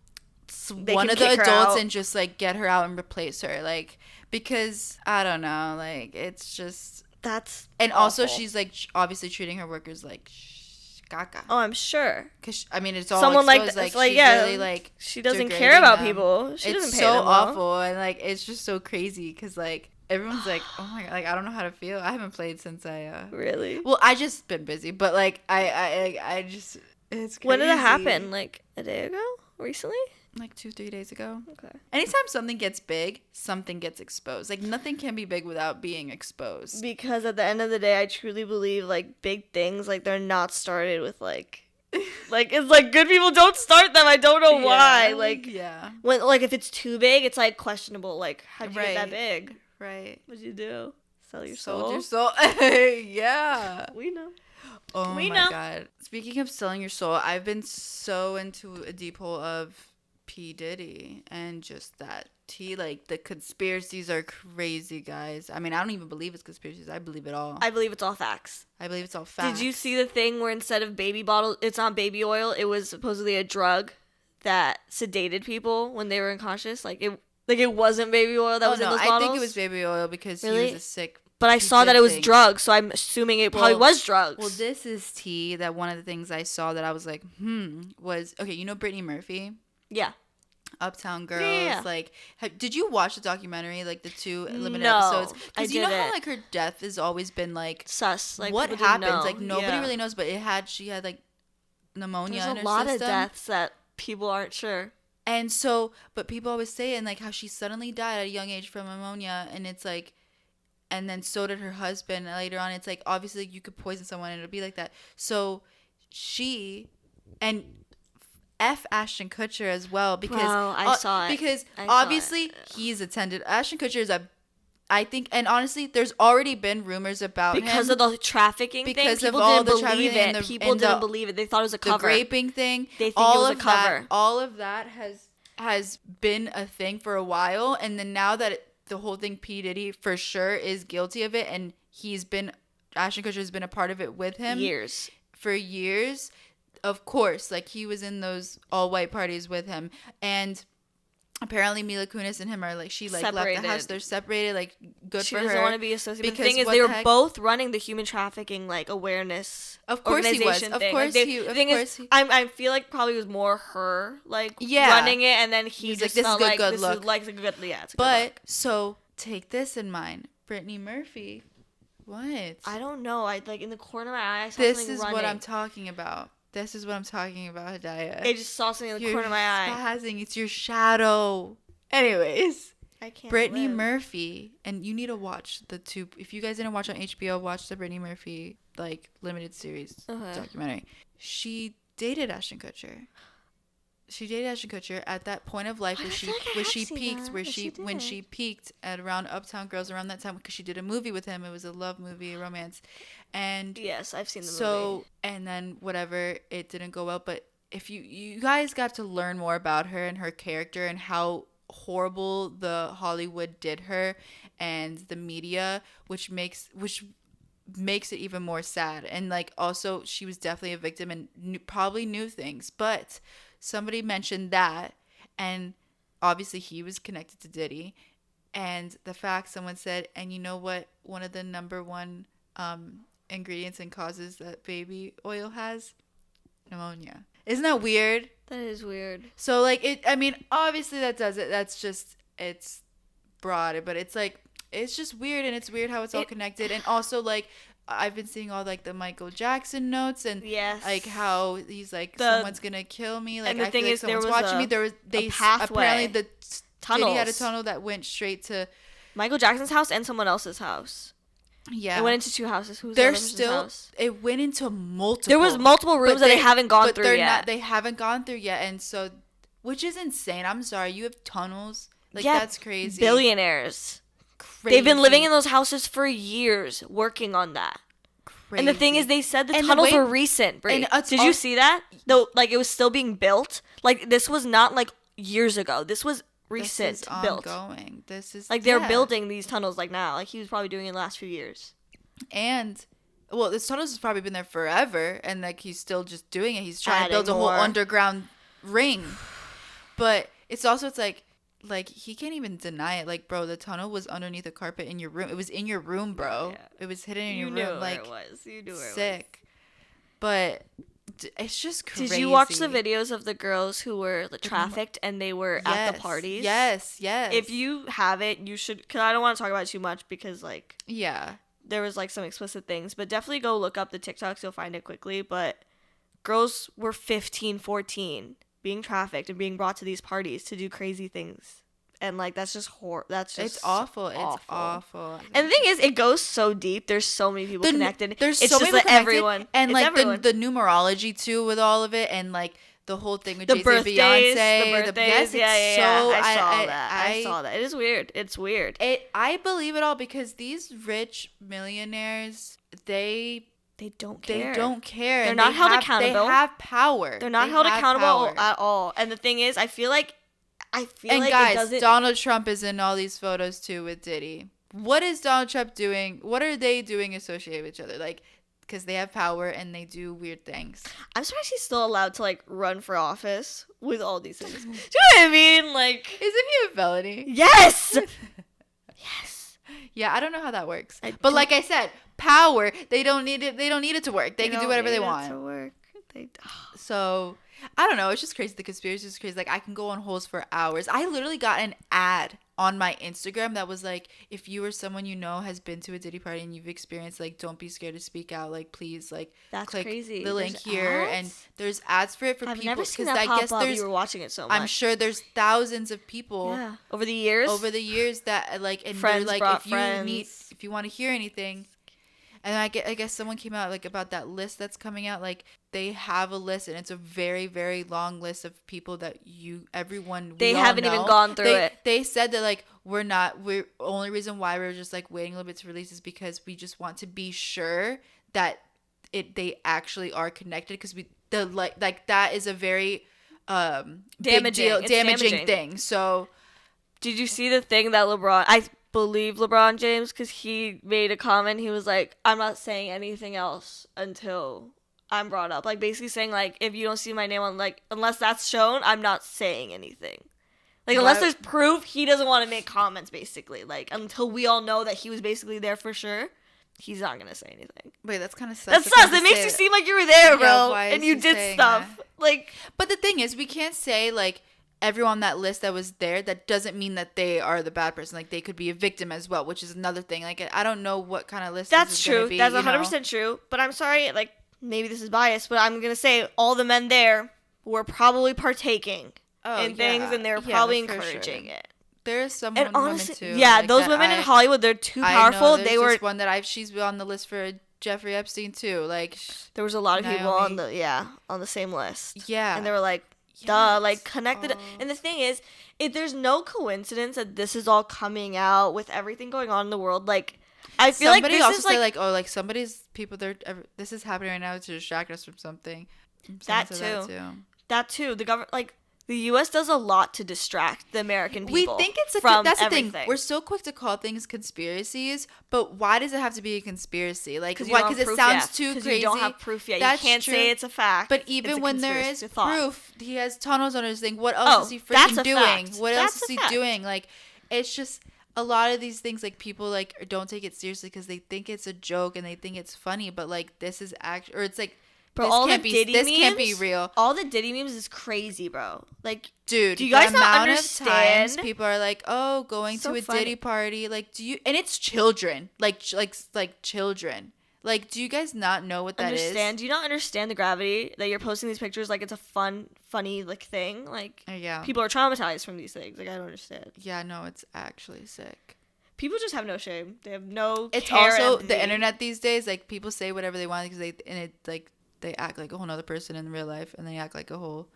one of the adults and just like get her out and replace her, like, because I don't know, like it's just that's and awful. Also she's like obviously treating her workers like caca. Oh, I'm sure. Cause I mean, it's all Someone like exposed. that. Like, It's like, she's yeah, really like she doesn't care degrading about them. people. She It's doesn't pay so them well. awful, and like it's just so crazy. Cause like everyone's like, oh my god, like I don't know how to feel. I haven't played since I. Really? Well, I just been busy, but like I just it's crazy. When did it happen? Like a day ago? Recently? Like 2-3 days ago. Okay. Anytime something gets big, something gets exposed. Like nothing can be big without being exposed. Because at the end of the day, I truly believe like big things, like they're not started with like it's like good people don't start them. I don't know why. Like yeah, when like if it's too big, it's like questionable. Like how'd you get that Right. big? right. What'd you do? Sell your Sold soul? your soul. Yeah. We know. Oh We my know. god. Speaking of selling your soul, I've been so into a deep hole of P. Diddy and just that tea. Like the conspiracies are crazy, guys. I mean, I don't even believe it's conspiracies. I believe it all. I believe it's all facts. I believe it's all facts. Did you see the thing where instead of baby bottle, it's not baby oil? It was supposedly a drug that sedated people when they were unconscious. Like it wasn't baby oil that was in those bottles. I think it was baby oil because he Really? was a sick. But I he saw did that it was things. drugs, so I'm assuming it probably Well- was drugs. Well, this is tea. That one of the things I saw that I was like, was okay. You know Brittany Murphy, yeah. Uptown Girls. Yeah. Like, did you watch the documentary? Like the 2 limited No, episodes? I Because you know how didn't. like her death has always been like, Sus. Like what people didn't happens? know. Like nobody Yeah. really knows. But she had like pneumonia There's in a her lot system. of deaths that people aren't sure. And so, but people always say, and like how she suddenly died at a young age from pneumonia, and it's like, and then so did her husband later on. It's like, obviously, you could poison someone and it'll be like that. So she, and F. Ashton Kutcher as well, because Bro, I saw it. Because I saw obviously, he's attended. Ashton Kutcher is I think, and honestly, there's already been rumors about because him. of the trafficking Because thing, of people all didn't the believe trafficking and it. the- People and the- didn't believe it. They thought it was a the cover. raping thing. They think all it was of a cover. That, all of that has been a thing for a while, and then now that the whole thing, P. Diddy for sure is guilty of it, and Ashton Kutcher has been a part of it with him for years. Of course, like he was in those all white parties with him, and apparently Mila Kunis and him are like left the Separated. house. They're separated. Like good She for her. doesn't want to be associated. But the because thing is, what they the were heck? both running the human trafficking like awareness. Of course he was. organization Of thing. course Like, he. The Of thing course is, he. I feel like probably it was more her like Yeah. running it, and then he He's just like, "This is felt good, like good this look." is like a good yeah. It's a good But look. so take this in mind, Brittany Murphy. What? I don't know. I like in the corner of my eye, I saw This something is running. what I'm talking about. This is what I'm talking about, Hidaya. I just saw something in the You're corner of my eye. spazzing. It's your shadow. Anyways, I can't. Brittany live. Murphy, and you need to watch the two. If you guys didn't watch on HBO, watch the Brittany Murphy like limited series documentary. She dated Ashton Kutcher. She dated Ashton Kutcher at that point of life I where feel like I have seen peaked, that, where but she when did. she peaked at around Uptown Girls around that time because she did a movie with him. It was a love movie, a romance, and Yes, I've seen the movie. so and then whatever, it didn't go well. But if you guys got to learn more about her and her character and how horrible the Hollywood did her and the media, which makes it even more sad. And like also she was definitely a victim and probably knew things, but somebody mentioned that, and obviously he was connected to Diddy, and the fact someone said, and you know what, one of the number one ingredients and causes that baby oil has pneumonia. Isn't that weird? That is weird. So like obviously that does it. That's just, it's broad, but it's like, it's just weird, and it's weird how it's all connected. And also like I've been seeing all like the Michael Jackson notes, and Yes. like how he's like, someone's gonna kill me. Like and the I thing feel like is, there someone's was watching me. There was pathway. apparently the Diddy had a Tunnels. tunnel that went straight to Michael Jackson's house and someone else's house. yeah. It went into two houses. Who's the There's other person's still house? it went into multiple. There was multiple rooms but that they haven't gone but through they're yet. Not, they haven't gone through yet, and so, which is insane. I'm sorry, you have tunnels. Like Yeah, that's crazy. Billionaires. Crazy. They've been living in those houses for years, working on that. Crazy. And the thing is, they said the And the tunnels way- were recent. Brie. and it's Did you al- see that? Though, like it was still being built. Like this was not like years ago. This was recent this is built. ongoing. This is Like they're yeah. building these tunnels like now. Like he was probably doing it the last few years. And well, this tunnels has probably been there forever, and like he's still just doing it. He's trying to Adding build a whole more. underground ring. But it's like he can't even deny it. Like, bro, the tunnel was underneath a carpet in your room. It was in your room, bro. Yeah. It was hidden in You your knew room. where Like, it was. You knew where it was. sick. But It's just crazy. Did you watch the videos of the girls who were trafficked and they were at the parties? Yes. If you have it, you should, because I don't want to talk about it too much because, like, yeah, there was, like, some explicit things. But definitely go look up the TikToks. You'll find it quickly. But girls were 15, 14 being trafficked and being brought to these parties to do crazy things. And, like, that's just that's just it's awful. It's awful. And the thing is, it goes so deep. There's so many people connected. There's it's so just many people connected, everyone. And, it's like, everyone. the numerology, too, with all of it. And, like, the whole thing with the Jay-Z birthdays, and Beyonce. the birthdays. Yeah. I saw that. It is weird. It's weird. I believe it all because these rich millionaires, they don't care. They don't care. They're not held accountable. They have power. They're not held accountable at all. And the thing is, I feel like guys, it doesn't... Donald Trump is in all these photos too with Diddy. What is Donald Trump doing? What are they doing associated with each other? Like, because they have power and they do weird things. I'm surprised he's still allowed to, like, run for office with all these things. Do you know what I mean? Like, isn't he a felony? Yes. Yes. Yeah, I don't know how that works. But like I said, power. They don't need it. They don't need it to work. They can do whatever they want. To work. So I don't know. It's just crazy. The conspiracy is crazy. Like, I can go on holes for hours. I literally got an ad on my Instagram that was like, if you or someone you know has been to a Diddy party and you've experienced, like, don't be scared to speak out. Like, please, like, that's click crazy. the link here. Ads? And there's ads for it for I've people. never seen that pop up. You were watching it so much. I'm sure there's thousands of people over the years that, like, and friends they're like, friends. if you want to hear anything. And I guess someone came out, like, about that list that's coming out. Like, they have a list, and it's a very, very long list of people that they haven't even gone through it. They said that, like, we're only reason why we're just, like, waiting a little bit to release is because we just want to be sure that they actually are connected, because that is a very damaging thing. So, did you see the thing that I believe LeBron James, because he made a comment, he was like, I'm not saying anything else until I'm brought up, like, basically saying, like, if you don't see my name on, like, unless that's shown, I'm not saying anything, like, unless there's proof. He doesn't want to make comments, basically, like, until we all know that he was basically there for sure. He's not gonna say anything. Wait, that's kind of sus. That's sus. It makes you seem like you were there, bro, and you did stuff. Like, but the thing is, we can't say, like, everyone on that list that was there. That doesn't mean that they are the bad person. Like, they could be a victim as well, which is another thing. Like, I don't know what kind of list. That's true. That's 100% true. But I'm sorry, like, maybe this is biased, but I'm gonna say all the men there were probably partaking in things, and they were probably encouraging it. There's some women too. Yeah, like, those women in Hollywood, they're too powerful. They were one that she's on the list for Jeffrey Epstein too. Like, there was a lot of people on the same list. Yeah, and they were like, duh, like, connected. And the thing is, there's no coincidence that this is all coming out with everything going on in the world. Like, I feel like this also is say, like, oh, like, somebody's people there. This is happening right now to distract us from something. That too. The government, like, the U.S. does a lot to distract the American people. We think it's that's everything. The thing. We're so quick to call things conspiracies, but why does it have to be a conspiracy? Like, why? Because it sounds too crazy. You don't have proof yet. You can't say it's a fact. But even when there is proof, he has tunnels under his thing. What else is he freaking doing? What else is he doing? Like, it's just a lot of these things. Like, people, like, don't take it seriously because they think it's a joke and they think it's funny. But, like, this is actually, or it's like. Bro, this can't be real. All the Diddy memes is crazy, bro. Like, dude, do you guys not understand? People are like, oh, going to a Diddy party. Like, do you? And it's children. Like children. Like, do you guys not know what that is? Do you not understand the gravity that you're posting these pictures? Like, it's a funny, like, thing. Like, people are traumatized from these things. Like, I don't understand. Yeah, no, it's actually sick. People just have no shame. They have no. It's also the internet these days. Like, people say whatever they want because they act like a whole other person in real life, and they act like a whole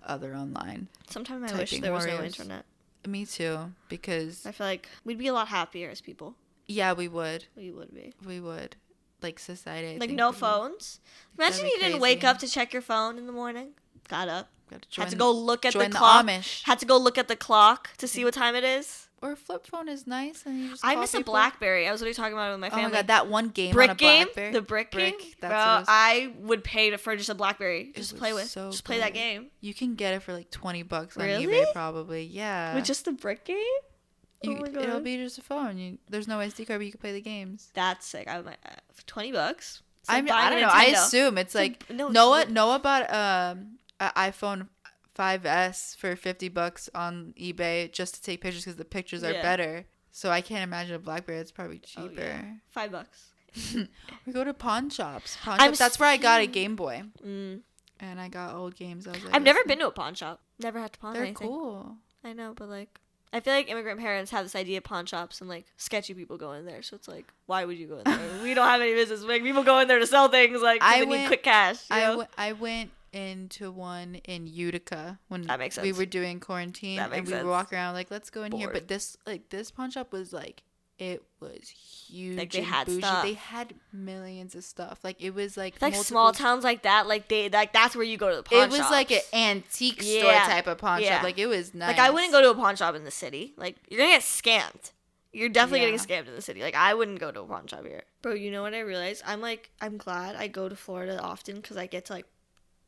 other online. Sometimes I wish there was no internet. Me too, because I feel like we'd be a lot happier as people. Yeah, we would. We would be. We would. Like, society. Like, no phones. Imagine you didn't wake up to check your phone in the morning. Got up. Had to go look at the clock. Had to go look at the clock to see what time it is. Or a flip phone is nice, and you just. I miss a BlackBerry. I was literally talking about it with my family. Oh my god, that one game brick on a BlackBerry. Game, the brick game. Bro, I would pay for just a BlackBerry just to play with. Just play that game. You can get it for like $20 on really? eBay, probably. Yeah. With just the brick game? Oh my god. It'll be just a phone. There's no SD card, but you can play the games. That's sick. I would for $20. It's like I buying don't a know. I Nintendo. assume it's like no, Noah bought an iPhone 5S for $50 on eBay just to take pictures because the pictures are better. So I can't imagine a BlackBerry. It's probably cheaper. Oh, yeah. $5. We go to pawn shops. That's where I got a Game Boy. And I got old games. I was like, I've never been to a pawn shop. Never had to pawn anything. They're cool. I know, but like, I feel like immigrant parents have this idea of pawn shops and like sketchy people go in there. So it's like, why would you go in there? We don't have any business. Like, people go in there to sell things. Like, they need quick cash. You know? I went into one in Utica when that makes sense. We were doing quarantine, and we were walking around like, let's go in here. But this pawn shop was like, it was huge. Like, they had bougie. stuff. They had millions of stuff. Like, it was like Small towns like that. Like, that's where you go to the pawn shop. It was like an antique store type of pawn shop. Like, it was nice. Like, I wouldn't go to a pawn shop in the city. Like, you're gonna get scammed. You're definitely getting scammed in the city. Like, I wouldn't go to a pawn shop here. Bro, you know what I realized? I'm glad I go to Florida often because I get to like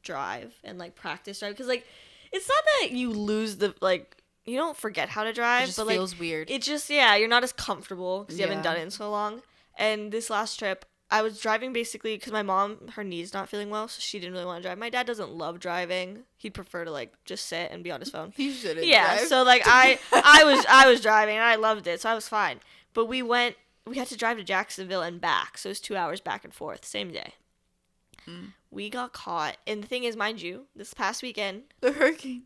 drive and like practice drive. Because like, it's not that you lose the like. You don't forget how to drive, it just but feels like, weird. It just, you're not as comfortable because you haven't done it in so long. And this last trip, I was driving basically because my mom, her knee's not feeling well, so she didn't really want to drive. My dad doesn't love driving. He'd prefer to like just sit and be on his phone. He shouldn't. Yeah, drive. so like I was driving and I loved it, so I was fine. But we had to drive to Jacksonville and back, so it was 2 hours back and forth, same day. We got caught, and the thing is, mind you, this past weekend, the hurricane.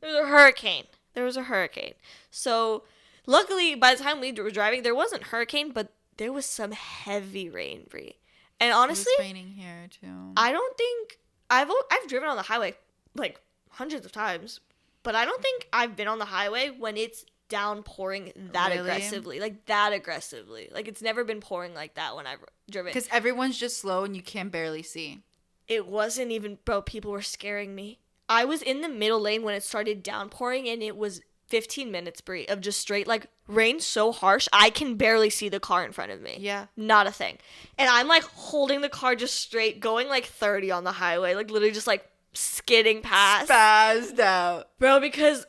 There was a hurricane. So, luckily, by the time we were driving, there wasn't hurricane, but there was some heavy rain, Bree. And honestly, it's raining here too. I don't think I've driven on the highway like hundreds of times, but I don't think I've been on the highway when it's downpouring that aggressively. Like, that aggressively. Like, it's never been pouring like that when I've driven. Because everyone's just slow and you can barely see. It wasn't even, bro, people were scaring me. I was in the middle lane when it started downpouring, and it was 15 minutes, Brie, of just straight, like, rain so harsh, I can barely see the car in front of me. Yeah. Not a thing. And I'm, like, holding the car just straight, going, like, 30 on the highway, like, literally just, like, skidding past. Spazzed out. Bro, because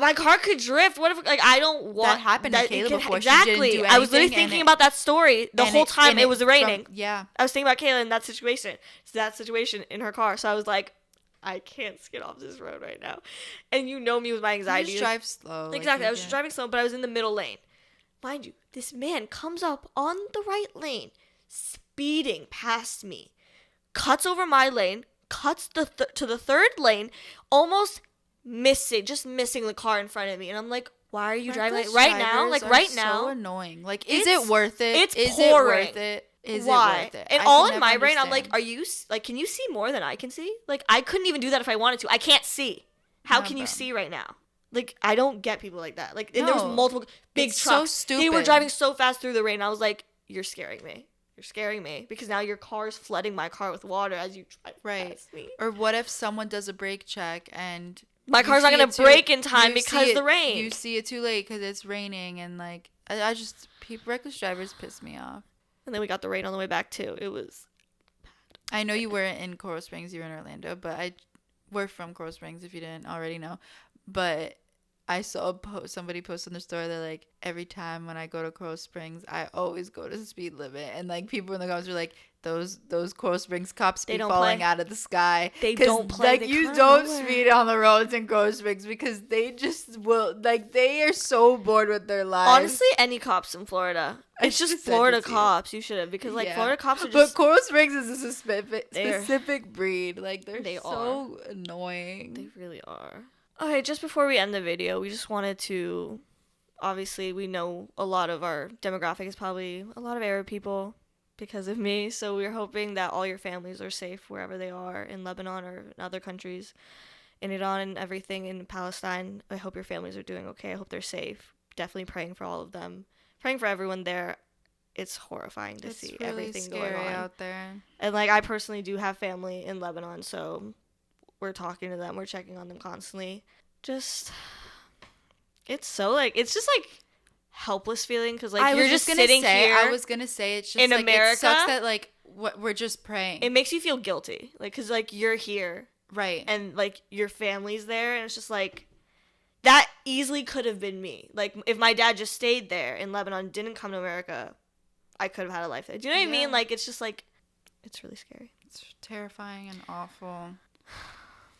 my car could drift. What if, like, I don't want... That happened to Kayla before. Exactly. She didn't do anything, I was literally thinking about that story the whole time it was raining. I was thinking about Kayla in that situation. That situation in her car. So I was like, I can't skid off this road right now. And you know me with my anxiety. You just drive slow. Exactly. I was just driving slow, but I was in the middle lane. Mind you, this man comes up on the right lane, speeding past me, cuts over my lane, cuts to the third lane, almost missing the car in front of me. And I'm like, why are you driving like right now? Like right now. So annoying. Like, is it worth it? It's is pouring. It worth it? Is Why? it worth it? And all in my brain, I'm like, are you, like, can you see more than I can see? Like, I couldn't even do that if I wanted to. I can't see. How can you see right now? Like, I don't get people like that. Like, and there was multiple big trucks. So stupid. They were driving so fast through the rain. I was like, you're scaring me. You're scaring me. Because now your car's flooding my car with water as you drive past me. Or what if someone does a brake check and... My car's not going to brake in time because of the rain. You see it too late because it's raining. And, like, reckless drivers piss me off. And then we got the rain on the way back, too. It was bad. I know you weren't in Coral Springs. You were in Orlando. But we're from Coral Springs, if you didn't already know. But I saw somebody post on their story. They're like, every time when I go to Coral Springs, I always go to the speed limit. And, like, people in the comments were like, those Coral Springs cops be falling out of the sky. They don't play. Like, you don't speed on the roads in Coral Springs because they just will. Like, they are so bored with their lives. Honestly, any cops in Florida. It's just Florida cops. You should have, because like Florida cops are just. But Coral Springs is a specific breed. Like, they so annoying. They really are. Okay, just before we end the video, we just wanted to. Obviously, we know a lot of our demographic is probably a lot of Arab people because of me. So we're hoping that all your families are safe wherever they are in Lebanon or in other countries, in Iran and everything in Palestine. I hope your families are doing okay. I hope they're safe. Definitely praying for all of them. Praying for everyone there. It's horrifying to see really everything going on out there. And like, I personally do have family in Lebanon, so we're talking to them. We're checking on them constantly. It's so like, it's just like helpless feeling because like you're just sitting here. I was gonna say it's just in like, America. It sucks that like we're just praying. It makes you feel guilty, like because like you're here, right, and like your family's there, and it's just like that easily could have been me. Like if my dad just stayed there in Lebanon, didn't come to America, I could have had a life there. Do you know what I mean? Like it's just like it's really scary. It's terrifying and awful.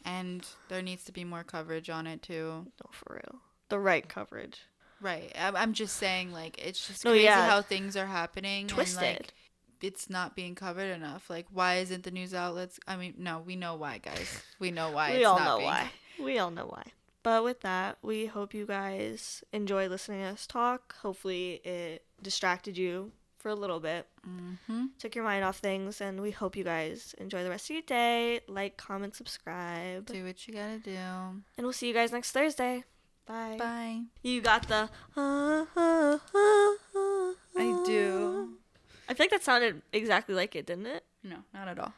And there needs to be more coverage on it too. No, for real. The right coverage. Right. I'm just saying, like, it's just No, crazy yeah. how things are happening. Twisted. And, like, it's not being covered enough. Like, why isn't the news outlets? I mean, no, we know why, guys. We know why We it's all not know being. why. We all know why. But with that, we hope you guys enjoy listening to us talk. Hopefully, it distracted you for a little bit. Mm-hmm. Took your mind off things, and we hope you guys enjoy the rest of your day. Like, comment, subscribe. Do what you gotta do. And we'll see you guys next Thursday. Bye. Bye. You got the. I do. I feel like that sounded exactly like it, didn't it? No, not at all.